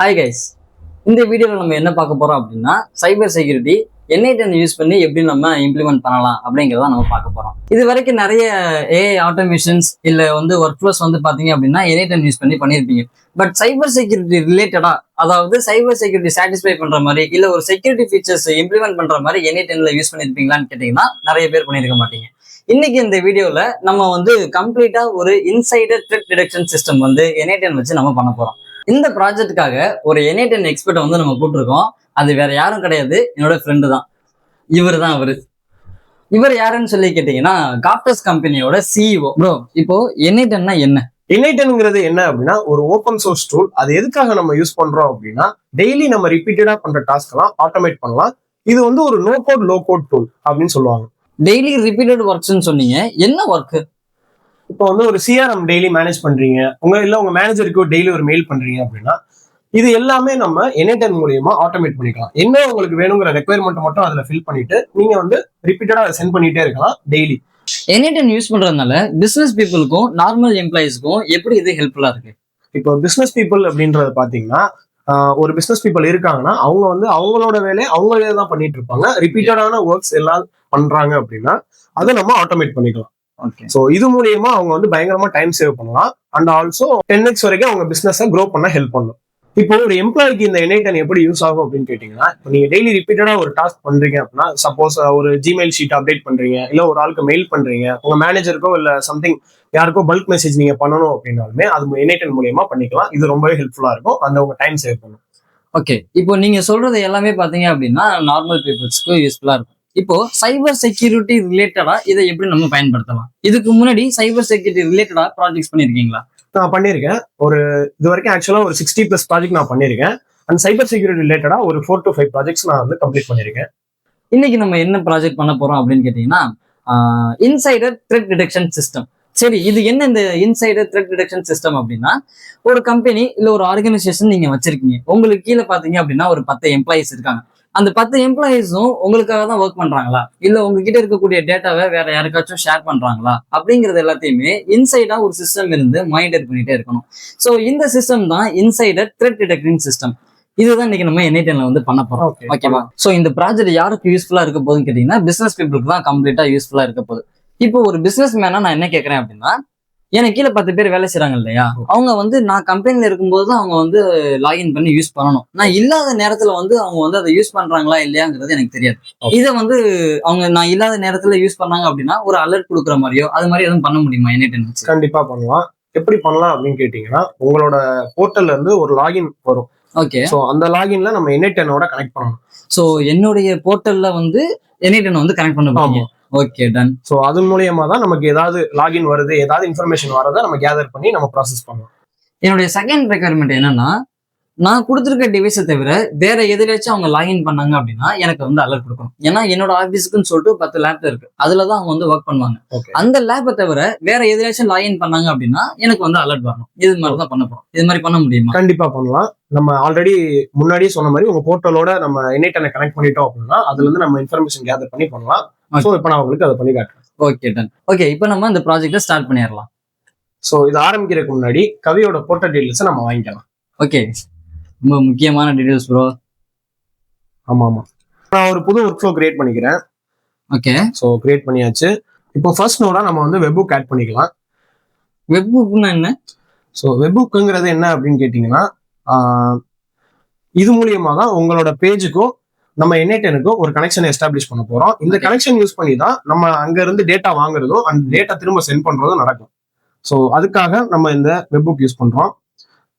Hi guys, இந்த வீடியோவில் நம்ம என்ன பார்க்க போறோம் அப்படின்னா சைபர் செக்யூரிட்டி N8N யூஸ் பண்ணி எப்படி நம்ம இம்ப்ளிமெண்ட் பண்ணலாம் அப்படிங்கிறத நம்ம பார்க்க போறோம். இது வரைக்கும் நிறைய ஏஐ ஆட்டோமேஷன்ஸ் இல்லை ஒர்க் ஃப்ளோஸ் பார்த்தீங்க அப்படின்னா N8N யூஸ் பண்ணியிருப்பீங்க. பட் சைபர் செக்யூரிட்டி ரிலேட்டடா, அதாவது சைபர் செக்யூரிட்டி சாட்டிஸ்ஃபை பண்ற மாதிரி இல்லை ஒரு செக்யூரிட்டி ஃபீச்சர்ஸ் இம்ப்ளிமெண்ட் பண்ற மாதிரி N8Nல யூஸ் பண்ணியிருப்பீங்களான்னு கேட்டீங்கன்னா நிறைய பேர் பண்ணியிருக்க மாட்டீங்க. இன்னைக்கு இந்த வீடியோல நம்ம கம்ப்ளீட்டா ஒரு insider thread detection system N8N வச்சு நம்ம பண்ண போறோம். இந்த ப்ராஜெக்டுக்காக ஒரு N8N எக்ஸ்பர்ட்டை நம்ம கூப்பிட்டுருக்கோம். அது வேற யாரும் கிடையாது, என்னோட ஃப்ரெண்டு தான். இவர் யாருன்னு சொல்லி கேட்டீங்கன்னா காப்டஸ் கம்பெனியோட சிஇஓ. ப்ரோ, இப்போ N8N என்ன? N8Nங்கிறது என்ன அப்படின்னா ஒரு ஓப்பன் சோர்ஸ் டூல். அது எதுக்காக நம்ம யூஸ் பண்றோம் அப்படின்னா டெய்லி நம்ம ரிப்பீட்டடா பண்ற டாஸ்க் எல்லாம் ஆட்டோமேட் பண்ணலாம். இது ஒரு no code low code tool அப்படின்னு சொல்லுவாங்க. டெய்லி ரிப்பீட்டட் ஒர்க்ஸ்ன்னு சொன்னீங்க, என்ன ஒர்க்? இப்போ ஒரு சிஆர்எம் டெய்லி மேனேஜ் பண்றீங்க, உங்க மேனேஜருக்கு டெய்லி ஒரு மெயில் பண்றீங்க அப்படின்னா இது எல்லாமே நம்ம N8N மூலியமா ஆட்டோமேட் பண்ணிக்கலாம். என்ன உங்களுக்கு வேணுங்கிற ரெக்குயர்மெண்ட் மட்டும் அதுல ஃபில் பண்ணிட்டு நீங்க ரிப்பீட்டடா சென்ட் பண்ணிட்டே இருக்கலாம் டெய்லி. N8N யூஸ் பண்றதுனால பிசினஸ் பீப்புளுக்கும் நார்மல் எம்ப்ளாயிஸ்க்கும் எப்படி இது ஹெல்ப்ஃபுல்லா இருக்கு? இப்போ பிசினஸ் பீப்புள் அப்படின்றத பாத்தீங்கன்னா ஒரு பிசினஸ் பீப்புள் இருக்காங்கன்னா அவங்க அவங்களோட வேலையை அவங்களே தான் பண்ணிட்டு இருப்பாங்க. ரிப்பீட்டடான ஒர்க்ஸ் எல்லாம் பண்றாங்க அப்படின்னா அதை நம்ம ஆட்டோமேட் பண்ணிக்கலாம். சோ இது மூலியமா அவங்க பயங்கரமா டைம் சேவ் பண்ணலாம். அண்ட் ஆல்சோ 10x வரைக்கும் அவங்க பிசினஸ் க்ரோ பண்ண ஹெல்ப் பண்ணும். இப்போ ஒரு எம்ப்ளாய்க்கு இந்த N8N எப்படி யூஸ் ஆகும் அப்படின்னு கேட்டீங்கன்னா, இப்போ நீங்க டெய்லி ரிப்பீட்டடா ஒரு டாஸ்க் பண்றீங்க அப்படின்னா, சப்போஸ் ஒரு ஜிமெயில் ஷீட் அப்டேட் பண்றீங்க, இல்ல ஒரு ஆளுக்கு மெயில் பண்றீங்க, உங்க மேனேஜருக்கோ இல்ல சம்திங் யாருக்கோ பல்க் மெசேஜ் நீங்க பண்ணணும் அப்படின்னாலுமே அது N8N மூலியமா பண்ணிக்கலாம். இது ரொம்பவே ஹெல்ப்ஃபுல்லா இருக்கும். உங்க டைம் சேவ் பண்ணும். ஓகே, இப்போ நீங்க சொல்றது எல்லாமே பாத்தீங்க அப்படின்னா நார்மல் பீப்புள்ஸ்க்கு யூஸ்ஃபுல்லா இருக்கும். இப்போ சைபர் செக்யூரிட்டி ரிலேட்டடா இதை எப்படி நம்ம பயன்படுத்தலாம்? இதுக்கு முன்னாடி சைபர் செக்யூரிட்டி ரிலேட்டடா ப்ராஜெக்ட்ஸ் பண்ணிருக்கீங்களா? நான் பண்ணியிருக்கேன். இது வரைக்கும் ஆக்சுவலா ஒரு 60+ ப்ராஜெக்ட் நான் பண்ணியிருக்கேன். அண்ட் சைபர் செக்யூரிட்டி ரிலேட்டடா ஒரு 4 to 5 ப்ராஜெக்ட்ஸ் நான் கம்ப்ளீட் பண்ணியிருக்கேன். இன்னைக்கு நம்ம என்ன ப்ராஜெக்ட் பண்ண போறோம் அப்படின்னு கேட்டீங்கன்னா இன்சைடர் த்ரெட் டிடெக்ஷன் சிஸ்டம். சரி, இது என்ன இந்த இன்சைடர் த்ரெட் டிடெக்ஷன் சிஸ்டம் அப்படின்னா, ஒரு கம்பெனி இல்ல ஒரு ஆர்கனைசேஷன் நீங்க வச்சிருக்கீங்க. உங்களுக்கு கீழே பாத்தீங்க அப்படின்னா ஒரு 10 எம்ப்ளாயிஸ் இருக்காங்க. அந்த 10 எம்ப்ளாயிஸும் உங்களுக்காக தான் ஒர்க் பண்றாங்களா, இல்ல உங்ககிட்ட இருக்கக்கூடிய டேட்டாவை வேற யாருக்காச்சும் ஷேர் பண்றாங்களா அப்படிங்கிறது எல்லாத்தையுமே இன்சைடா ஒரு சிஸ்டம் இருந்து மானிட்டர் பண்ணிட்டே இருக்கணும். ஸோ இந்த சிஸ்டம் தான் இன்சைடர் த்ரெட் டிடெக்டிங் சிஸ்டம். இதுதான் இன்னைக்கு நம்ம N8Nல பண்ண போறோம். ஓகேவா? ஸோ இந்த ப்ராஜெக்ட் யாருக்கு யூஸ்ஃபுல்லா இருக்க போகுதுன்னு கேட்டீங்கன்னா பிசினஸ் பீப்புளுக்கு தான் கம்ப்ளீட்டா யூஸ்ஃபுல்லா இருக்க போகுது. இப்போ ஒரு பிசினஸ் மேனா நான் என்ன கேட்கறேன் அப்படின்னா, எனக்கு கீழே 10 பேர் வேலை செய்யறாங்க இல்லையா, அவங்க நான் கம்பெனில இருக்கும்போது அவங்க லாகின் பண்ணி யூஸ் பண்ணணும். நான் இல்லாத நேரத்துல அவங்க அதை யூஸ் பண்றாங்களா இல்லையாங்கிறது எனக்கு தெரியாது. இதை அவங்க நான் இல்லாத நேரத்துல யூஸ் பண்ணாங்க அப்படின்னா ஒரு அலர்ட் கொடுக்குற மாதிரியோ அது மாதிரி எதுவும் பண்ண முடியுமா N8N? கண்டிப்பா பண்ணலாம். எப்படி பண்ணலாம் அப்படின்னு கேட்டீங்கன்னா, உங்களோட போர்ட்டல்ல இருந்து ஒரு லாகின் வரும். ஓகே, சோ அந்த லாகின்ல நம்ம N8N கனெக்ட் பண்ணணும். சோ என்னுடைய போர்ட்டல்ல N8N கனெக்ட் பண்ணுவாங்க. Okay, done. சோ அது மூலியமா தான் நமக்கு ஏதாவது லாகின் வருது, ஏதாவது இன்ஃபர்மேஷன் வரதை நம்ம கேதர் பண்ணி நம்ம ப்ராசஸ் பண்ணலாம். என்னுடைய செகண்ட் ரெக்குயர்மெண்ட் என்னன்னா, நான் கொடுத்துருக்க டிவைஸை தவிர வேற எதிராச்சும் அவங்க லாகின் பண்ணாங்க அப்படின்னா எனக்கு அலர்ட் கொடுக்கணும். ஏன்னா என்னோட ஆஃபீஸுக்குன்னு சொல்லிட்டு 10 லேப் இருக்கு, அதுலதான் அவங்க ஒர்க் பண்ணுவாங்க. அந்த லேப்பை தவிர வேற எதிராச்சும் லாகின் பண்ணாங்க அப்படின்னா எனக்கு அலர்ட் வரணும். இது மாதிரி தான் பண்ண போறோம். இது மாதிரி பண்ண முடியுமா? கண்டிப்பா பண்ணலாம். நம்ம ஆல்ரெடி முன்னாடியே சொன்ன மாதிரி உங்க போர்ட்டலோட நம்ம N8N கனெக்ட் பண்ணிட்டோம் அப்படின்னா அதுல இருந்து நம்ம இன்ஃபர்மேஷன் கேதர் பண்ணி பண்ணலாம். சோ இப்போ நான் உங்களுக்கு அதை பண்ணி காட்டுறேன். Okay, ton. ஓகே, இப்போ நம்ம இந்த ப்ராஜெக்ட்டை ஸ்டார்ட் பண்ணிடலாம். சோ இது ஆரம்பிக்கிறதுக்கு முன்னாடி கவியோட போர்ட்டல் டீடைல்ஸ் நம்ம வாங்கிக்கலாம். ஓகே, ரொம்ப முக்கியமான டீடைல்ஸ் ப்ரோ. ஆமா, நான் ஒரு புது ஒர்க் ஃப்ளோ கிரியேட் பண்ணிக்கிறேன். ஓகே, சோ கிரியேட் பண்ணியாச்சு. இப்போ ஃபர்ஸ்ட் நோடா நம்ம வெப்புக் ஆட் பண்ணிக்கலாம். வெப்புக்னா என்ன? ஸோ வெப்புக்குங்கிறது என்ன அப்படின்னு கேட்டீங்கன்னா, இது மூலியமா தான் உங்களோட பேஜுக்கும் நம்ம N8Nக்கும் ஒரு கனெக்ஷன் எஸ்டாப்ளிஷ் பண்ண போறோம். இந்த கனெக்ஷன் யூஸ் பண்ணி தான் நம்ம அங்க இருந்து டேட்டா வாங்குறதும் அந்த டேட்டா திரும்ப சென்ட் பண்றதும் நடக்கும். ஸோ அதுக்காக நம்ம இந்த வெப்புக் யூஸ் பண்றோம்.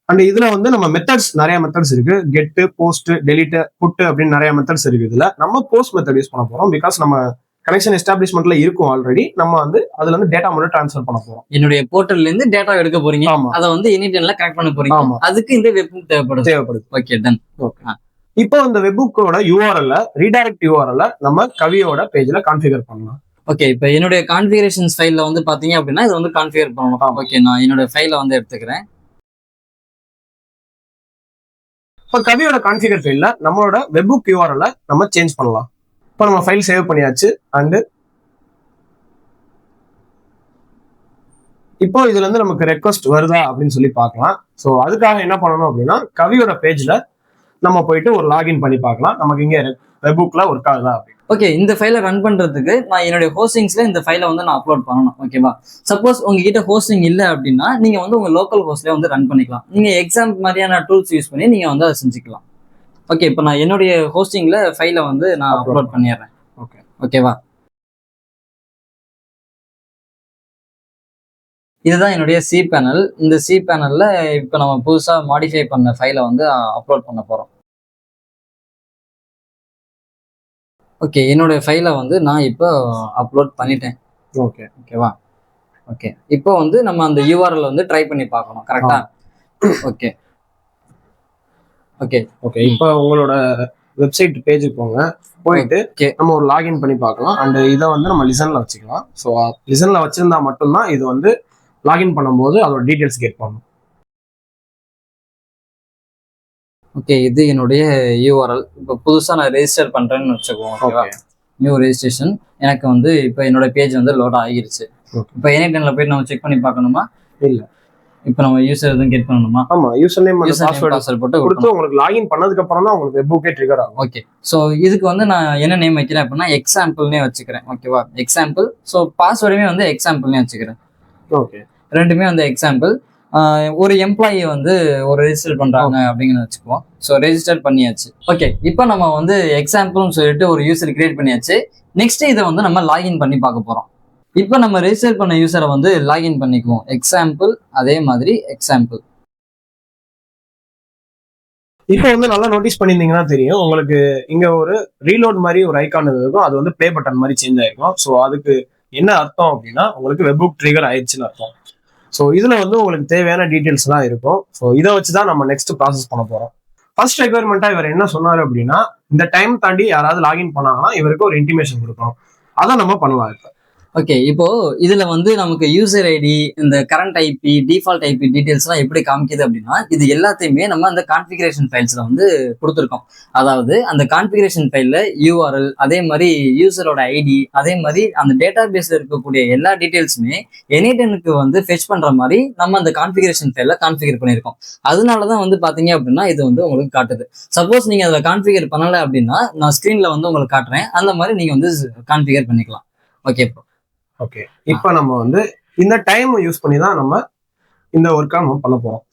அண்ட் இதுல நம்ம மெத்தட்ஸ் நிறைய மெத்தட்ஸ் இருக்கு. கெட், போஸ்ட், டெலிட், புட் அப்படின்னு நிறைய மெத்தட்ஸ் இருக்கு. இதுல நம்ம போஸ்ட் மெத்தட் யூஸ் பண்ண போறோம். பிகாஸ் நம்ம கனெக்ஷன் எஸ்டாப்ளிஷ்மெண்ட்ல இருக்கும் ஆல்ரெடி. நம்ம அதுல இருந்து டேட்டா மட்டும் ட்ரான்ஸ்ஃபர் பண்ண போறோம். என்னுடைய போர்ட்டல்ல இருந்து டேட்டா எடுக்க போறீங்க. ஆமா, அதை N8Nல கனெக்ட் பண்ண போறீங்க. ஆமா, அதுக்கு இந்த வெப்புக் தேவைப்படுது. Okay, ton. ஓகே, இப்போ இந்த வெப்புக்கோட URL ரீடைரக்ட் URL நம்ம கவியோட பேஜ்ல கான்ஃபிகர் பண்ணலாம். ஓகே, இப்போ என்னுடைய கான்ஃபிகரேஷன்ஸ் ஃபைல்ல பாத்தீங்க அப்படின்னா இது கான்ஃபிகர் பண்ணணும். ஓகே, நான் என்னோட ஃபைலை எடுத்துக்கிறேன். இப்போ கவியோட கான்ஃபிகர் ஃபைல்ல நம்மளோட வெப்புக் URL நம்ம சேஞ்ச் பண்ணலாம். இப்போ நம்ம ஃபைல் சேவ் பண்ணியாச்சு. அண்ட் இப்போ இதுல இருந்து நமக்கு ரெக்வஸ்ட் வருதா அப்படின்னு சொல்லி பார்க்கலாம். ஸோ அதுக்காக என்ன பண்ணணும் அப்படின்னா கவியோட பேஜ்ல நம்ம போயிட்டு ஒரு லாகின் பண்ணி பார்க்கலாம் நமக்கு இங்க வெப்புக்ல ஒர்க் ஆகுதா அப்படின்னு. ஓகே, இந்த ஃபைலை ரன் பண்றதுக்கு நான் என்னுடைய ஹோஸ்டிங்ஸ்ல இந்த ஃபைலை வந்து நான் அப்லோட் பண்ணணும். ஓகேவா? சப்போஸ் உங்ககிட்ட ஹோஸ்டிங் இல்லை அப்படின்னா நீங்க வந்து உங்க லோக்கல் ஹோஸ்ட்ல வந்து ரன் பண்ணிக்கலாம். நீங்க எக்ஸாம் மாதிரியான டூல்ஸ் யூஸ் பண்ணி நீங்க வந்து அதை செஞ்சுக்கலாம். ஓகே, இப்போ நான் என்னுடைய ஹோஸ்டிங்ல ஃபைலை வந்து நான் அப்லோட் பண்ணிடுறேன். ஓகே, ஓகேவா? இதுதான் என்னுடைய சி பேனல். இந்த சி பேனல்ல இப்போ நம்ம புதுசா மாடிஃபை பண்ண ஃபைலை வந்து அப்லோட் பண்ண போறோம். ஓகே, என்னுடைய ஃபைலை வந்து நான் இப்போ அப்லோட் பண்ணிட்டேன். ஓகே, ஓகேவா? ஓகே, இப்போ வந்து நம்ம அந்த யூஆர்எல் வந்து ட்ரை பண்ணி பார்க்கணும். கரெக்டா? Okay okay okay. இப்போ உங்களோட வெப்சைட் பேஜுக்கு போங்க. போயிட்டு நம்ம ஒரு லாகின் பண்ணி பார்க்கலாம். அண்ட் இதை வந்து நம்ம லிசன்ல வச்சுக்கலாம். ஸோ லிசன்ல வச்சிருந்தா மட்டும்தான் இது வந்து லாகின் பண்ணும்போது அதோட டீடைல்ஸ் கெட் பண்ணும். ஓகே, இது என்னுடைய யூஆர்எல். இப்போ புதுசாக நான் ரெஜிஸ்டர் பண்ணுறேன்னு வச்சுக்குவோம். ஓகேவா? நியூ ரெஜிஸ்ட்ரேஷன் எனக்கு வந்து இப்போ என்னோட பேஜ் வந்து லோட் ஆகிருச்சு. இப்போ எனி டைம்ல போயிட்டு நம்ம செக் பண்ணி பார்க்கணுமா? இல்லை. இப்போ நம்ம யூசர் எதுவும் கெட் பண்ணணுமா? ஆமா, யூசர் நேம் பாஸ்வேர்ட் போட்டு கொடுத்து உங்களுக்கு லாகின் பண்ணதுக்கு அப்புறம் தான் உங்களுக்கு வெப்புக்கே ட்ரிகர் ஆகும். ஓகே, ஸோ இதுக்கு வந்து நான் என்ன நேம் வைக்கிறேன் அப்படின்னா எக்ஸாம்பிள்னே வச்சுக்கிறேன். ஓகேவா? எக்ஸாம்பிள். ஸோ பாஸ்வேர்டுமே வந்து எக்ஸாம்பிள்னே வச்சுக்கிறேன். ஓகே, ரெண்டுமே வந்து எக்ஸாம்பிள். ஒரு எம்ப்ளாயி வந்து ஒரு ரெஜிஸ்டர் பண்றாங்க அப்படிங்கன்னு வச்சுக்குவோம். ஸோ ரெஜிஸ்டர் பண்ணியாச்சு. ஓகே, இப்போ நம்ம வந்து எக்ஸாம்பிள்னு சொல்லிட்டு ஒரு யூசர் கிரியேட் பண்ணியாச்சு. நெக்ஸ்ட் இதை வந்து நம்ம லாகின் பண்ணி பார்க்க போறோம். இப்போ நம்ம ரெஜிஸ்டர் பண்ண யூசரை வந்து லாகின் பண்ணிக்குவோம். எக்ஸாம்பிள், அதே மாதிரி எக்ஸாம்பிள். இப்போ வந்து நல்லா நோட்டீஸ் பண்ணியிருந்தீங்கன்னா தெரியும் உங்களுக்கு இங்க ஒரு ரீலோட் மாதிரி ஒரு ஐகான் இருக்கும். அது வந்து ப்ளே பட்டன் மாதிரி சேஞ்ச் ஆயிருக்கும். ஸோ அதுக்கு என்ன அர்த்தம் அப்படின்னா உங்களுக்கு வெப்புக் ட்ரிகர் ஆயிடுச்சுன்னு அர்த்தம். ஸோ இதுல வந்து உங்களுக்கு தேவையான டீடைல்ஸ் தான் இருக்கும். ஸோ இதை வச்சு தான் நம்ம நெக்ஸ்ட் ப்ராசஸ் பண்ண போறோம். ஃபர்ஸ்ட் ரெக்யர்மெண்டா இவர் என்ன சொன்னாரு அப்படின்னா இந்த டைம் தாண்டி யாராவது லாகின் பண்ணாங்கன்னா இவருக்கு ஒரு இன்டிமேஷன் கொடுக்கணும். அதை நம்ம பண்ணலாம் இப்போ. ஓகே, இப்போ இதுல வந்து நமக்கு யூசர் ஐடி, இந்த கரண்ட் ஐபி, டிஃபால்ட் ஐபி டீடைல்ஸ்லாம் எப்படி காமிக்குது அப்படின்னா இது எல்லாத்தையுமே நம்ம அந்த கான்ஃபிகரேஷன் ஃபைல்ஸ்ல வந்து கொடுத்துருக்கோம். அதாவது அந்த கான்ஃபிகரேஷன் ஃபைல்ல யூஆர்எல், அதே மாதிரி யூசரோட ஐடி, அதே மாதிரி அந்த டேட்டா பேஸ்ல இருக்கக்கூடிய எல்லா டீடைல்ஸுமே எனி10க்கு வந்து ஃபெச் பண்ற மாதிரி நம்ம அந்த கான்ஃபிகரேஷன் ஃபைல்ல கான்ஃபிகர் பண்ணியிருக்கோம். அதனாலதான் வந்து பாத்தீங்க அப்படின்னா இது வந்து உங்களுக்கு காட்டுது. சப்போஸ் நீங்க அதை கான்ஃபிகர் பண்ணல அப்படின்னா நான் ஸ்கிரீன்ல வந்து உங்களுக்கு காட்டுறேன். அந்த மாதிரி நீங்க வந்து கான்ஃபிகர் பண்ணிக்கலாம். Okay, okay. இப்போ நம்ம வந்து இந்த டைம் யூஸ் பண்ணி தான் நம்ம இந்த ஒர்க்கை நம்ம பண்ண போறோம்.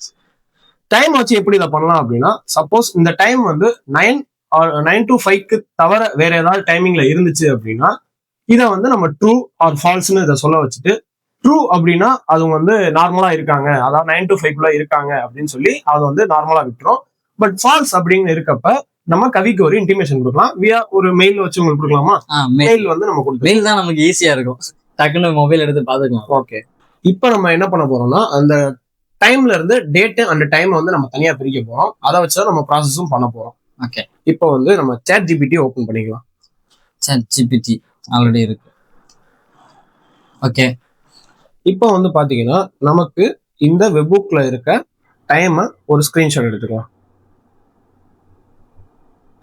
டைம் வச்சு எப்படி இதை பண்ணலாம் அப்படின்னா சப்போஸ் இந்த டைம் வந்து 9 to 5க்கு தவிர வேற ஏதாவது டைமிங்ல இருந்துச்சு அப்படின்னா இதை வந்து நம்ம ட்ரூ ஆர் ஃபால்ஸ்னு இதை சொல்ல வச்சுட்டு ட்ரூ அப்படின்னா அது வந்து நார்மலா இருக்காங்க, அதாவது 9 to 5குள்ள இருக்காங்க அப்படின்னு சொல்லி அதை வந்து நார்மலா விட்டுரும். பட் ஃபால்ஸ் அப்படின்னு இருக்கப்ப நம்ம கவிக்கு ஒரு இன்டிமேஷன் கொடுக்கலாம். ஒரு மெயில் வச்சு உங்களுக்கு கொடுக்கலாமா? மெயில் வந்து நம்ம கொடுக்கலாம். மெயில் தான் நமக்கு ஈஸியா இருக்கும். டக்குன்னு மொபைல் எடுத்து பாத்துக்கலாம். ஓகே, இப்போ நம்ம என்ன பண்ண போறோம்னா அந்த டைம்ல இருந்து டேட் அண்ட் டைம் வந்து நம்ம தனியா பிரிக்க போறோம். அதை வச்சுதான் நம்ம ப்ராசஸும் பண்ண போறோம். ஓகே, இப்போ வந்து நம்ம சாட் ஜிபிடி ஓபன் பண்ணிக்கலாம். சாட் ஜிபிடி ஆல்ரெடி இருக்கு. ஓகே, இப்போ வந்து பாத்தீங்கன்னா நமக்கு இந்த வெப்புக்ல இருக்க டைமை ஒரு ஸ்கிரீன்ஷாட் எடுத்துக்கலாம்.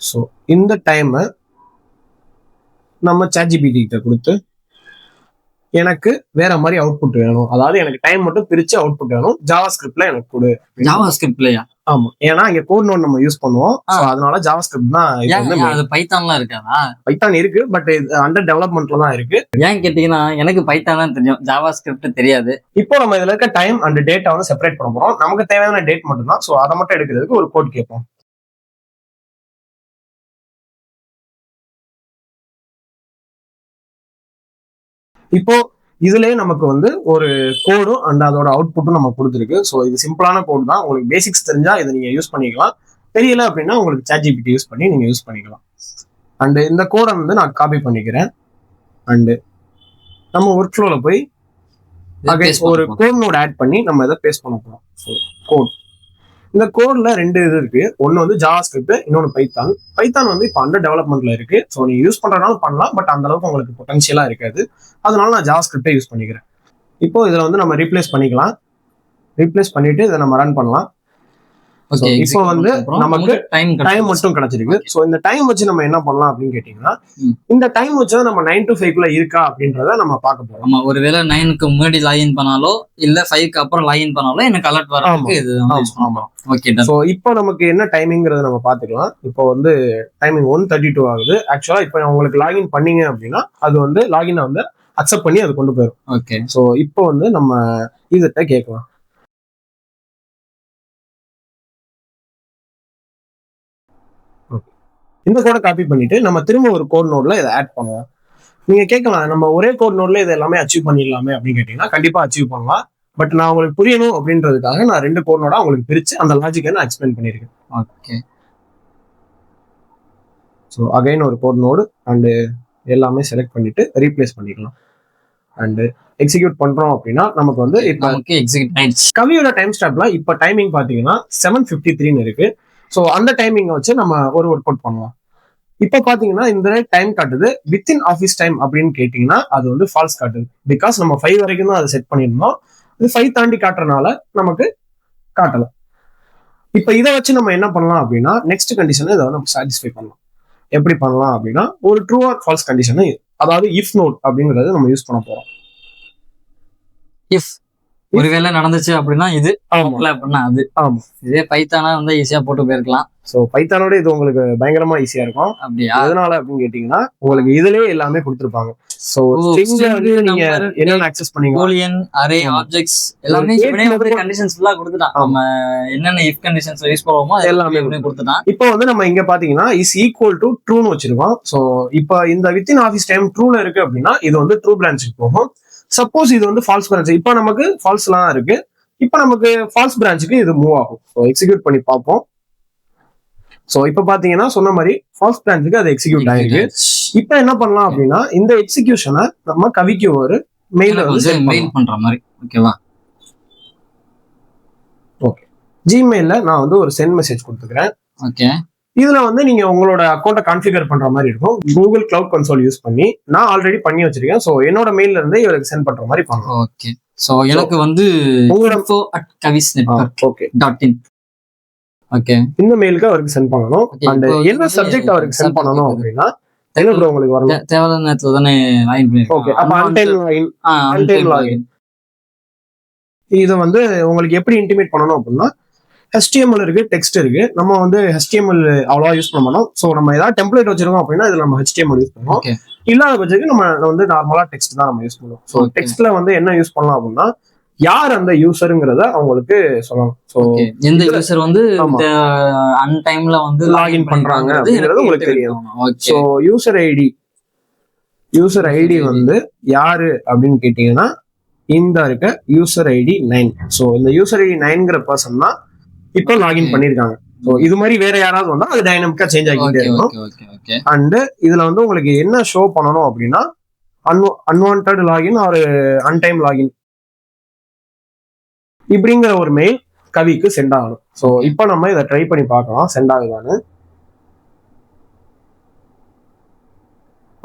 ஸோ இந்த டைமை நம்ம சாட் ஜிபிடி கிட்ட கொடுத்து எனக்கு வேற மாதிரி அவுட்புட் வேணும், அதாவது எனக்கு டைம் மட்டும் பிரிச்சு அவுட்புட் வேணும், ஜாவா ஸ்கிரிப்ட்ல எனக்கு கொடு. ஜாவா ஸ்கிரிப்ட்லயா? ஆமா, ஏன்னா இங்க கோட் நோட் நம்ம யூஸ் பண்ணுவோம். அதனால ஜாவா ஸ்கிரிப்ட் தான். அது பைத்தான்லாம் இருக்காதா? பைத்தான் இருக்கு, பட் அண்டர் டெவலப்மெண்ட்ல தான் இருக்கு. ஏன் கேட்டீங்கன்னா எனக்கு பைத்தான் தான் தெரியும், ஜாவா ஸ்கிரிப்ட் தெரியாது. இப்போ நம்ம இதுல இருக்க டைம் அண்ட் டேட்டா வந்து செப்பரேட் பண்ண போறோம். நமக்கு தேவையான டேட் மட்டும் தான். ஸோ அதை மட்டும் எடுக்கிறதுக்கு ஒரு கோட் கேட்போம். இப்போ இதுலயே நமக்கு வந்து ஒரு கோடும் அண்ட் அதோட அவுட்புட்டும் நம்ம கொடுத்துருக்கு. ஸோ இது சிம்பிளான கோட் தான். உங்களுக்கு பேசிக்ஸ் தெரிஞ்சா இதை நீங்க யூஸ் பண்ணிக்கலாம். தெரியல அப்படின்னா உங்களுக்கு சாட் ஜிபிடி யூஸ் பண்ணி நீங்க யூஸ் பண்ணிக்கலாம். அண்ட் இந்த கோடை வந்து நான் காப்பி பண்ணிக்கிறேன். அண்டு நம்ம ஒர்க் ஃப்ளோல போய் ஒரு கோட் நோட் ஆட் பண்ணி நம்ம இதை பேஸ்ட் பண்ண போறோம். ஸோ கோட், இந்த கோட்ல 2 இது இருக்கு. ஒன்னு வந்து ஜாவா ஸ்கிரிப்ட், இன்னொன்னு பைத்தான். பைத்தான் வந்து இப்போ அண்டர் டெவலப்மெண்ட்ல இருக்கு. ஸோ நீங்க யூஸ் பண்றதுனால பண்ணலாம், பட் அந்த அளவுக்கு உங்களுக்கு பொட்டன்ஷியலா இருக்காது. அதனால நான் ஜாவா ஸ்கிரிப்டே யூஸ் பண்ணிக்கிறேன். இப்போ இதுல வந்து நம்ம ரீப்ளேஸ் பண்ணிக்கலாம். ரீப்ளேஸ் பண்ணிட்டு இதை நம்ம ரன் பண்ணலாம். ஓகே இப்போ வந்து நமக்கு டைம் மட்டும் கிடைச்சிருக்கு. Okay. சோ இந்த டைம் வச்சு நம்ம என்ன பண்ணலாம் அப்படின்னு கேட்டீங்கன்னா, ம். இந்த டைம் வச்சு நம்ம 9 to 5 குள்ள இருக்கா அப்படின்றத நம்ம பார்க்க போறோம். ஆமா, ஒருவேளை 9க்கு முன்னாடி லாகின் பண்ணாலோ இல்ல 5க்கு அப்புறம் லாகின் பண்ணாலோ எனக்கு அலர்ட் வரதுக்கு இது யூஸ் பண்ணலாம். Okay done. சோ இப்போ நமக்கு என்ன டைமிங்கிறத நம்ம பாத்துக்கலாம். இப்போ வந்து டைமிங் 1:32 ஆகுது. ஆக்சுவலா இப்போ உங்களுக்கு லாகின் பண்ணீங்க அப்படின்னா அது வந்து லாகினை வந்து அக்செப்ட் பண்ணி அது கொண்டு போயிடும். ஓகே. சோ இப்போ வந்து நம்ம இதட்ட கேட்கலாம். இந்த கோடை காப்பி பண்ணிட்டு நம்ம திரும்ப ஒரு கோட் நோட்ல இதை ஆட் பண்ணுவோம். நீங்க கேட்கலாம், நம்ம ஒரே கோட் நோட்ல இது எல்லாமே அச்சீவ் பண்ணிடலாமே அப்படின்னு கேட்டீங்கன்னா கண்டிப்பா அச்சீவ் பண்ணலாம். பட் நான் உங்களுக்கு புரியணும் அப்படின்றதுக்காக நான் 2 கோட் நோடா உங்களுக்கு பிரிச்சு அந்த லாஜிக்கை நான் எக்ஸ்பிளைன் பண்ணியிருக்கேன். ஓகே. ஸோ அகைன் ஒரு கோட் நோடு அண்ட் எல்லாமே செலக்ட் பண்ணிட்டு ரீப்ளேஸ் பண்ணிக்கலாம். அண்ட் எக்ஸிக்யூட் பண்றோம் அப்படின்னா நமக்கு வந்து இப்போ நமக்கு எக்ஸிக்யூட் ஆயிடுச்சு. கவியோட டைம் ஸ்டாப்ல இப்போ டைமிங் பாத்தீங்கன்னா 7:53 இருக்கு. ஸோ அந்த டைமிங்கை வச்சு நம்ம ஒரு ஒர்க் அவுட் பண்ணலாம். இப்போ பாத்தீங்கன்னா இந்த டைம் காட்டுது வித்தின் ஆஃபீஸ் டைம் அப்படின்னு கேட்டீங்கன்னா அது வந்து ஃபால்ஸ் காட்டுது. பிகாஸ் நம்ம 5 வரைக்கும் தான் அதை செட் பண்ணியிருந்தோம். இது 5 தாண்டி காட்டுறதுனால நமக்கு காட்டல. இப்போ இதை வச்சு நம்ம என்ன பண்ணலாம் அப்படின்னா நெக்ஸ்ட் கண்டிஷனை இதை நம்ம சாட்டிஸ்ஃபை பண்ணலாம். எப்படி பண்ணலாம் அப்படின்னா ஒரு ட்ரூ ஆர் ஃபால்ஸ் கண்டிஷனை, அதாவது இஃப் நோட் அப்படிங்கறத நம்ம யூஸ் பண்ண போறோம். இஃப் ஒருவேளை நடந்துச்சு அப்படின்னா இது, அப்படின்னா அது. ஆமா, இதே பைத்தானா வந்து ஈஸியா போட்டு போயிருக்கலாம். சோ பைத்தானோட இது உங்களுக்கு பயங்கரமா ஈஸியா இருக்கும். அப்படியா? எதனால அப்படின்னு கேட்டீங்கன்னா உங்களுக்கு இதுலயே எல்லாமே கொடுத்துருப்பாங்க. சோ ஸ்ட்ரிங்ல வந்து நீங்க என்னென்ன அக்சஸ் பண்ணீங்க, பூலியன், அரே, ஆப்ஜெக்ட்ஸ் எல்லாமே இவனே வந்து கண்டிஷன்ஸ் ஃபுல்லா கொடுத்துட்டான். நம்ம என்னென்ன இஃப் கண்டிஷன்ஸ் யூஸ் பண்ணுவோமோ எல்லாமே கொடுத்துட்டான். இப்போ வந்து நம்ம இங்க பாத்தீங்கன்னா இஸ் ஈக்குவல் டு ட்ரூன்னு வச்சிருக்கோம். சோ இப்போ இந்த வித்தின் ஆஃபீஸ் டைம் ட்ரூல இருக்கு அப்படின்னா இது வந்து ட்ரூ பிரான்ச்சுக்கு போகும். சப்போஸ் இது வந்து ஃபால்ஸ் பிரான்ச், இப்போ நமக்கு ஃபால்ஸ்லாம் இருக்கு, இப்போ நமக்கு ஃபால்ஸ் பிரான்ச்சுக்கு இது மூவ் ஆகும். ஸோ எக்ஸிக்யூட் பண்ணி பார்ப்போம். ஸோ இப்போ பாத்தீங்கன்னா சொன்ன மாதிரி ஃபால்ஸ் பிரான்ச்சுக்கு அது எக்ஸிக்யூட் ஆயிருக்கு. இப்போ என்ன பண்ணலாம் அப்படின்னா இந்த எக்ஸிக்யூஷனை நம்ம கவிக்கு ஒரு மெயில் வந்து மெயில் பண்ற மாதிரி. ஓகேவா? ஓகே. ஜிமெயில்ல நான் வந்து ஒரு சென்ட் மெசேஜ் கொடுத்துக்கிறேன். ஓகே. இதுல வந்து நீங்க உங்களோட அக்கௌண்ட்டை கான்ஃபிகர் பண்ற மாதிரி இருக்கும். கூகுள் கிளவுட் கன்சோல் யூஸ் பண்ணி நான் ஆல்ரெடி பண்ணி வச்சிருக்கேன். சோ என்னோட மெயில்ல இருந்து இவருக்கு சென்ட் பண்ற மாதிரி பண்ணலாம். ஓகே. சோ எனக்கு வந்து info@kavisnetwork.in. ஓகே. இந்த மெயிலுக்கு அவருக்கு சென்ட் பண்ணணும். அண்ட் என்ன சப்ஜெக்ட் அவருக்கு சென்ட் பண்ணணும் அப்படின்னா ப்ரோ உங்களுக்கு வரணும். தேவையான நேரத்துல தானே லாகின் பண்ணிருக்கோம். ஓகே. அப்ப அன்டைம் லாகின் இது வந்து உங்களுக்கு எப்படி இன்டிமேட் பண்ணணும் அப்படின்னா HTML இருக்கு, டெக்ஸ்ட் இருக்கு. நம்ம வந்து HTML அவ்வளவா யூஸ் பண்ண மாட்டோம். ஸோ நம்ம ஏதாவது டெம்ப்ளேட் வச்சிருக்கோம் அப்படின்னா இதுல நம்ம HTML யூஸ் பண்ணுவோம். இல்லாத பட்சத்துக்கு நம்ம வந்து நார்மலா டெக்ஸ்ட் தான் நம்ம யூஸ் பண்ணுவோம். ஸோ டெக்ஸ்ட்ல வந்து என்ன யூஸ் பண்ணலாம் அப்படின்னா யார் அந்த யூசருங்கிறத அவங்களுக்கு சொல்லணும். ஸோ எந்த யூசர் வந்து அன்டைம்ல வந்து லாகின் பண்றாங்க அப்படிங்கிறது உங்களுக்கு தெரியும். ஸோ யூசர் ஐடி வந்து யாரு அப்படின்னு கேட்டீங்கன்னா இந்த இருக்க யூசர் ஐடி 9. ஸோ இந்த யூசர் ஐடி 9ங்கிற பர்சன் தான் இப்போ லாகின் பண்ணிருக்காங்க. ஸோ இது மாதிரி வேற யாராவது வந்தா அது டைனமிக்கா சேஞ்ச் ஆகிட்டே இருக்கும். அண்ட் இதுல வந்து உங்களுக்கு என்ன ஷோ பண்ணணும் அப்படின்னா அன்வான்ட் லாகின் ஒரு அன்டைம் லாகின் இப்படிங்கிற ஒரு மெயில் கவிக்கு சென்ட் ஆகணும். ஸோ இப்போ நம்ம இதை ட்ரை பண்ணி பார்க்கலாம் சென்ட் ஆகுதான்னு.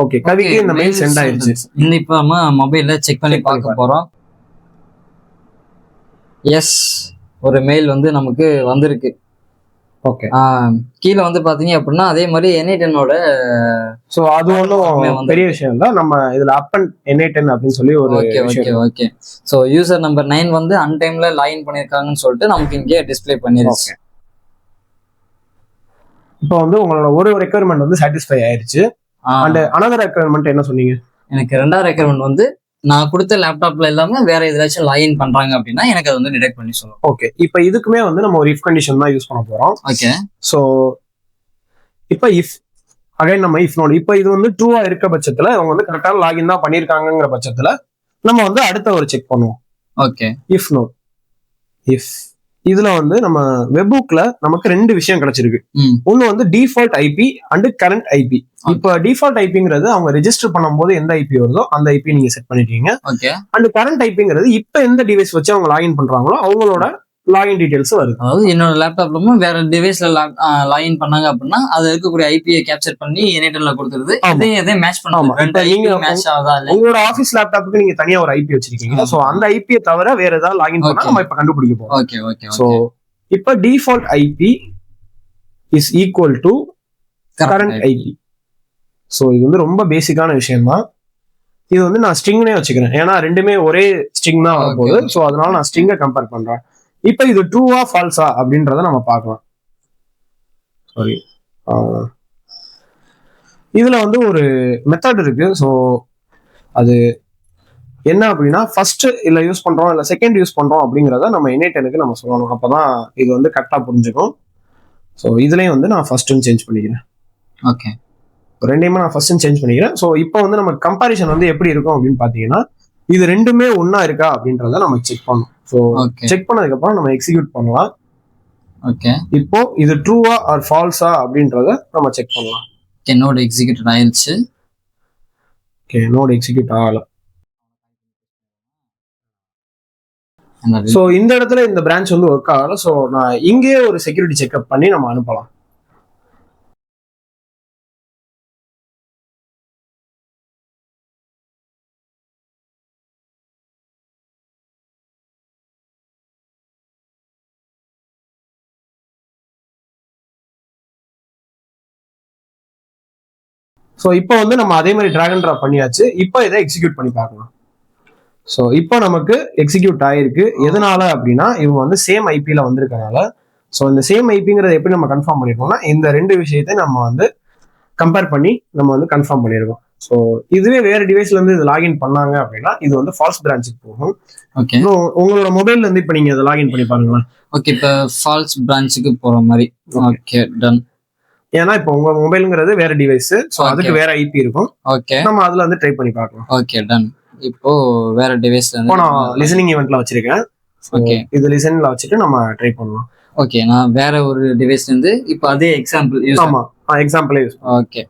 ஓகே, கவிக்கு இந்த மெயில் சென்ட் ஆயிடுச்சு. இந்த இப்போ நம்ம மொபைல்ல செக் பண்ணி பார்க்க போறோம். எஸ், ஒரு மெயில் வந்து நமக்கு வந்திருக்கு. ஓகே. கீழே வந்து பாத்தீங்க அப்படின்னா அதே மாதிரி N8-ஓட. சோ அது ஒன்றும் பெரிய விஷயம் இல்லை. நம்ம இதுல அப் அண்ட் N8 அப்படின்னு சொல்லி ஒரு ஓகே. சோ யூசர் நம்பர் 9 வந்து அன்டைம்ல லாகின் பண்ணிருக்காங்கன்னு சொல்லிட்டு நமக்கு இங்கே டிஸ்பிளே பண்ணிருச்சு. இப்போ வந்து உங்களோட ஒரு ரெக்யர்மெண்ட் வந்து சாட்டிஸ்ஃபை ஆயிருச்சு. அண்ட் அனதர் ரெக்யர்மெண்ட் என்ன சொன்னீங்க? எனக்கு 2வது ரெக்யர்மெண்ட் வந்து நான் கொடுத்த லேப்டாப்ல எல்லாமே வேற எதாச்சும் லாகின் பண்றாங்க அப்படின்னா எனக்கு அது வந்து டிடெக்ட் பண்ணி சொல்லும். ஓகே. இப்போ இதுக்குமே வந்து நம்ம ஒரு இஃப் கண்டிஷன் தான் யூஸ் பண்ண போறோம். ஓகே. சோ இப்போ இஃப் அகைன் நம்ம இஃப் நோட் இப்போ இது வந்து ட்ரூவா இருக்க பட்சத்துல அவங்க வந்து கரெக்டான லாகின் தான் பண்ணிருக்காங்கிற பட்சத்துல நம்ம வந்து அடுத்த ஒரு செக் பண்ணுவோம். ஓகே. இஃப் நோட் இஃப் இதுல வந்து நம்ம வெப்புக்ல நமக்கு 2 விஷயம் கிடைச்சிருக்கு. ஒன்னு வந்து default IP and current IP. இப்ப டிஃபால்ட் ஐபிங்கிறது அவங்க ரெஜிஸ்டர் பண்ணும்போது எந்த ஐபி வருதோ அந்த ஐபி நீங்க செட் பண்ணிட்டீங்க. அண்ட் கரண்ட் ஐபிங்கிறது இப்ப எந்த டிவைஸ் வச்சு அவங்க லாகின் பண்றாங்களோ அவங்களோட லாகின் டீடைல்ஸ் வருது. அதாவது என்னோட லேப்டாப்ல வேற டிவைஸ்ல லாகின் பண்ணாங்க அப்படின்னா அது இருக்கக்கூடிய ஐபியை கேப்சர் பண்ணி N8ல கொடுத்துருது. இதே மேட்ச் பண்ணுவாங்க. உங்களோட ஆபீஸ் லேப்டாப்புக்கு நீங்க தனியா ஒரு ஐபி வச்சிருக்கீங்க. சோ அந்த ஐபியை தவிர வேற ஏதாவது லாகின் பண்ணா நம்ம இப்ப கண்டுபிடிக்க போறோம். ஓகே. சோ இப்போ default IP is equal to current IP. So இது வந்து ரொம்ப பேசிக்கான விஷயம் தான். இது வந்து நான் ஸ்ட்ரிங்னே வச்சுக்கிறேன், ஏன்னா ரெண்டுமே ஒரே ஸ்ட்ரிங் தான் வரப்போகுது. ஸோ அதனால நான் ஸ்ட்ரிங்கை கம்பேர் பண்றேன். இப்போ இது ட்ரூவா ஃபால்ஸா அப்படின்றத நம்ம பார்க்கலாம். சாரி, இதுல வந்து ஒரு மெத்தட் இருக்கு. ஸோ அது என்ன அப்படின்னா, ஃபர்ஸ்ட் இல்ல யூஸ் பண்றோம் இல்ல செகண்ட் யூஸ் பண்றோம் அப்படிங்கிறத நம்ம இன்னேட்டனுக்கு நம்ம சொல்லணும். அப்பதான் இது வந்து கரெக்டா புரிஞ்சுக்கும். ஸோ இதுலயும் வந்து நான் ஃபர்ஸ்ட்னு சேஞ்ச் பண்ணிக்கிறேன். ஓகே, ரெண்டையுமே நான் ஃபர்ஸ்ட் சேஞ்ச் பண்ணிக்கிறேன். ஸோ இப்போ வந்து நம்ம கம்பாரிசன் வந்து எப்படி இருக்கும் அப்படின்னு பாத்தீங்கன்னா, இது ரெண்டுமே ஒன்னா இருக்கா அப்படின்றத நம்ம செக் பண்ணணும். ஸோ செக் பண்ணதுக்கு அப்புறம் நம்ம எக்ஸிக்யூட் பண்ணலாம். ஓகே, இப்போ இது ட்ரூவா ஆர் ஃபால்ஸா அப்படின்றத நம்ம செக் பண்ணலாம். நோட் எக்ஸிக்யூட் ஆயிடுச்சு. ஓகே, நோட் எக்ஸிக்யூட் ஆகல. ஸோ இந்த இடத்துல இந்த பிரான்ச் வந்து ஒர்க் ஆகல. ஸோ நான் இங்கேயே ஒரு செக்யூரிட்டி செக்அப் பண்ணி நம்ம அனுப்பலாம். ஸோ இப்போ வந்து நம்ம அதே மாதிரி டிராக் அண்ட் ட்ராப் பண்ணியாச்சு. இப்போ இதை எக்ஸிக்யூட் பண்ணி பார்க்கலாம். ஸோ இப்போ நமக்கு எக்ஸிக்யூட் ஆயிருக்கு. எதனால அப்படின்னா, இவங்க வந்து சேம் ஐபியில் வந்திருக்கனால. ஸோ இந்த சேம் ஐபிங்கிறத எப்படி நம்ம கன்ஃபார்ம் பண்ணிருக்கோம்னா, இந்த ரெண்டு விஷயத்தை நம்ம வந்து கம்பேர் பண்ணி நம்ம வந்து கன்ஃபார்ம் பண்ணியிருக்கோம். ஸோ இதுவே வேற டிவைஸ்ல இருந்து இது லாகின் பண்ணாங்க அப்படின்னா, இது வந்து ஃபால்ஸ் பிரான்ச்சுக்கு போகும். ஓகே, உங்களோட மொபைல்ல இருந்து இப்போ நீங்க இதை லாகின் பண்ணி பாருங்களேன். ஓகே, இப்போ ஃபால்ஸ் பிரான்ச்சுக்கு போற மாதிரி. Okay, done. ஏன்னா இப்போ உங்க மொபைலுங்கிறது வேற டிவைஸ், ஸோ அதுக்கு வேற ஐபி இருக்கும். ஓகே, நம்ம அதுல வந்து ட்ரை பண்ணி பார்க்கலாம். Okay, done. இப்போ வேற டிவைஸ்ல இப்போ நான் லிசனிங் ஈவென்ட்ல வச்சிருக்கேன். ஓகே, இது லிசனிங்ல வச்சுட்டு நம்ம ட்ரை பண்ணலாம். ஓகே, நான் வேற ஒரு டிவைஸ்ல இருந்து இப்போ அதே எக்ஸாம்பிள் யூஸ். ஆமா, எக்ஸாம்பிளே யூஸ். Okay,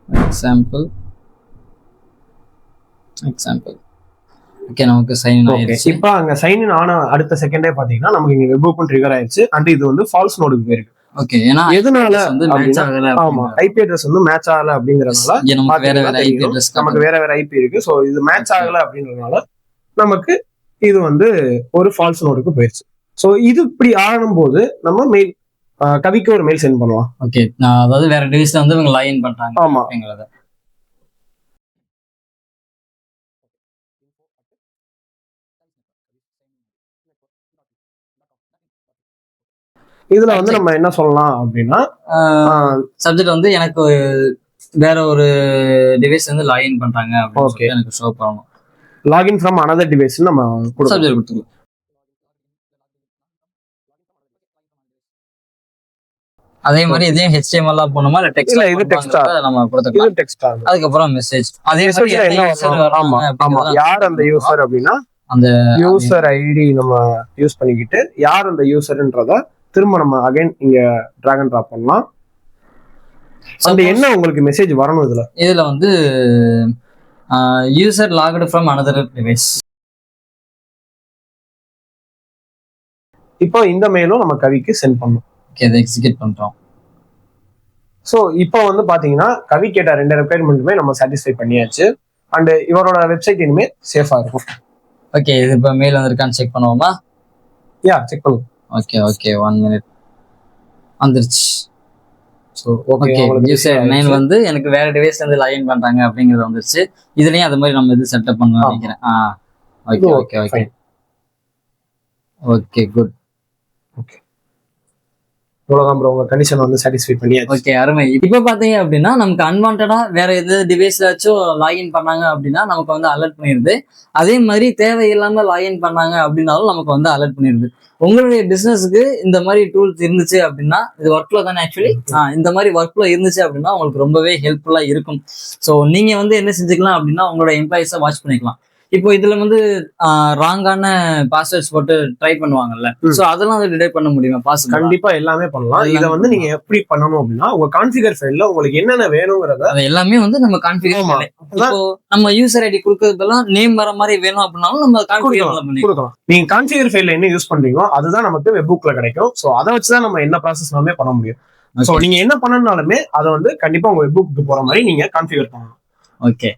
example. ஓகே, நமக்கு சைன் இன் ஆயிடுச்சு. இப்போ அங்க சைன் இன் ஆன அடுத்த செகண்டே பாத்தீங்கன்னா நமக்கு இங்க வெப் ஓபன் ட்ரிகர் ஆயிடுச்சு. அண்ட் இது வந்து ஃபால்ஸ் நோடுக்கு போயிருக்கு. ஓகே, ஏன்னா எதனால வந்து மேட்ச் ஆகல. ஆமா, ஐபி அட்ரஸ் வந்து மேட்ச் ஆகல அப்படிங்கறதுனால நமக்கு வேற வேற ஐபி அட்ரஸ், நமக்கு வேற வேற ஐபி இருக்கு. சோ இது மேட்ச் ஆகல அப்படிங்கறதுனால நமக்கு இது வந்து ஒரு ஃபால்ஸ் நோடுக்கு போயிடுச்சு. சோ இது இப்படி ஆகும்போது நம்ம மெயில் கவிக்கு ஒரு மெயில் சென்ட் பண்ணலாம். ஓகே, அதாவது வேற டிவைஸ்ல வந்து இவங்க லாகின் பண்றாங்க. ஆமா, அப்படிங்கறத இதுல வந்து நம்ம என்ன சொல்லலாம் அப்படின்னா, சப்ஜெக்ட் வந்து எனக்கு வேற ஒரு டிவைஸ் வந்து லாகின் பண்றாங்க அப்படின்னு எனக்கு ஷோ பண்ணணும். லாகின் ஃப்ரம் அனதர் டிவைஸ் நம்ம சப்ஜெக்ட் கொடுத்துக்கலாம். அதே மாதிரி இதையும் HTML போணுமா இல்ல டெக்ஸ்ட்? இது டெக்ஸ்டா நம்ம கொடுத்துக்கலாம். இது டெக்ஸ்டா. அதுக்கு அப்புறம் மெசேஜ். அதே மாதிரி ஆமா ஆமா, யார் அந்த யூசர் அப்படின்னா அந்த யூசர் ஐடி நம்ம யூஸ் பண்ணிக்கிட்டு யார் அந்த யூசர்ன்றத திரும்ப நம்ம அகைன் இங்க டிராக் அண்ட் டிராப் பண்ணலாம். அந்த என்ன உங்களுக்கு மெசேஜ் வரணும் இதுல வந்து user logged from another device. இப்போ இந்த மெயிலும் நம்ம கவிக்கு சென்ட் பண்ணோம். ஓகே, அதை எக்ஸிக்யூட் பண்றோம். ஸோ இப்போ வந்து பாத்தீங்கன்னா கவி கேட்ட ரெண்டு ரெக்யர்மெண்ட்டுமே நம்ம சாட்டிஸ்ஃபை பண்ணியாச்சு. அண்ட் இவரோட வெப்சைட் இனிமே சேஃபா இருக்கும். ஓகே, இது இப்போ மெயில் வந்திருக்கான்னு செக் பண்ணுவோமா? செக் பண்ணுவோம். ஓகே, 1 minute வந்துருச்சு. ஸோ ஓகே, யூசர் நேம் வந்து எனக்கு வேற டிவைஸ்ல இருந்து லாகின் பண்றாங்க அப்படிங்கிறது வந்துருச்சு. இதுலயும் அது மாதிரி நம்ம இது செட்டப் பண்ணலாம் நினைக்கிறேன். Okay okay okay okay, good. Okay, இவ்வளவுதான் ப்ரோ, உங்க கண்டிஷன் வந்து சாட்டிஸ்ஃபை பண்ணியாச்சு. ஓகே, அருமை. இப்போ பாத்தீங்க அப்படின்னா நமக்கு அன்வான்டா வேற எது டிவைஸ்லாச்சும் லாகின் பண்ணாங்க அப்படின்னா நமக்கு வந்து அலர்ட் பண்ணிடுது. அதே மாதிரி தேவையில்லாம லாகின் பண்ணாங்க அப்படின்னாலும் நமக்கு வந்து அலர்ட் பண்ணிடுது. உங்களுடைய பிசினஸ்க்கு இந்த மாதிரி டூல்ஸ் இருந்துச்சு அப்படின்னா, இது ஒர்க்ஃப்ளோ தானே ஆக்சுவலி, இந்த மாதிரி ஒர்க்ஃப்ளோ இருந்துச்சு அப்படின்னா உங்களுக்கு ரொம்பவே ஹெல்ப்ஃபுல்லா இருக்கும். ஸோ நீங்க வந்து என்ன செஞ்சுக்கலாம் அப்படின்னா, உங்களோட எம்ப்ளாயிஸை வாட்ச் பண்ணிக்கலாம். இப்போ இதுல வந்து ராங்கான பாஸ்வேர்ட்ஸ் போட்டு ட்ரை பண்ணுவாங்கல்ல, சோ அதெல்லாம் டிடெக்ட் பண்ண முடியுமா? பாசிபிள், கண்டிப்பா எல்லாமே பண்ணலாம். இதை வந்து நீங்க எப்படி பண்ணணும் அப்படின்னா, உங்க கான்ஃபிகர் ஃபைல்ல உங்களுக்கு என்னென்ன வேணுங்கிறத அது எல்லாமே வந்து நம்ம கான்ஃபிகர் பண்ணலாம். இப்போ நம்ம யூசர் ஐடி கொடுக்கறதெல்லாம் நேம் வர மாதிரி வேணும் அப்படின்னாலும் நம்ம கான்ஃபிகர் கொடுக்கலாம். நீங்க கான்ஃபிகர் ஃபைல்ல என்ன யூஸ் பண்றீங்களோ அதுதான் நமக்கு வெப்புக்ல கிடைக்கும். சோ அதை வச்சுதான் நம்ம என்ன ப்ராசஸ் எல்லாமே பண்ண முடியும். சோ நீங்க என்ன பண்ணனாலுமே அதை வந்து கண்டிப்பா உங்க வெப்புக்கு போற மாதிரி நீங்க கான்ஃபிகர் பண்ணணும். ஓகே,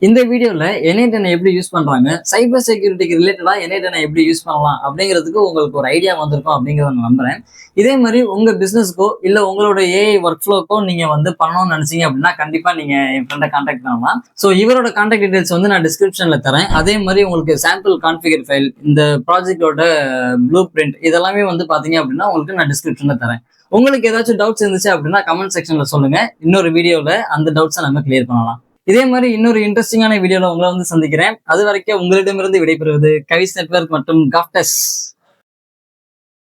இந்த வீடியோல N8N எப்படி யூஸ் பண்றாங்க, சைபர் செக்யூரிட்டிக்கு ரிலேட்டடா N8N எப்படி யூஸ் பண்ணலாம் அப்படிங்கிறதுக்கு உங்களுக்கு ஒரு ஐடியா வந்திருக்கும் அப்படிங்கிறத நான் நம்புறேன். இதே மாதிரி உங்க பிசினஸ்க்கோ இல்ல உங்களோட ஏஐ ஒர்க் ஃப்ளோக்கோ நீங்க பண்ணணும்னு நினைச்சீங்க அப்படின்னா கண்டிப்பா நீங்க என் ஃப்ரெண்டை கான்டாக்ட் பண்ணலாம். ஸோ இவரோட கான்டாக்ட் டீடைல்ஸ் நான் டிஸ்கிரிப்ஷன்ல தரேன். அதே மாதிரி உங்களுக்கு சாம்பிள் கான்ஃபிகர் ஃபைல், இந்த ப்ராஜெக்டோட ப்ளூ பிரிண்ட் இதெல்லாமே பாத்தீங்க அப்படின்னா உங்களுக்கு நான் டிஸ்கிரிப்ஷன்ல தரேன். உங்களுக்கு ஏதாச்சும் டவுட்ஸ் இருந்துச்சு அப்படின்னா கமெண்ட் செக்ஷன்ல சொல்லுங்க. இன்னொரு வீடியோல அந்த டவுட்ஸை நம்ம கிளியர் பண்ணலாம். இதே மாதிரி இன்னொரு இன்ட்ரெஸ்டிங்கான வீடியோல உங்களை சந்திக்கிறேன். அது வரைக்கும் உங்களிடமிருந்து விடைபெறுவது கவிஸ் நெட்வொர்க் மற்றும் காப்டஸ்.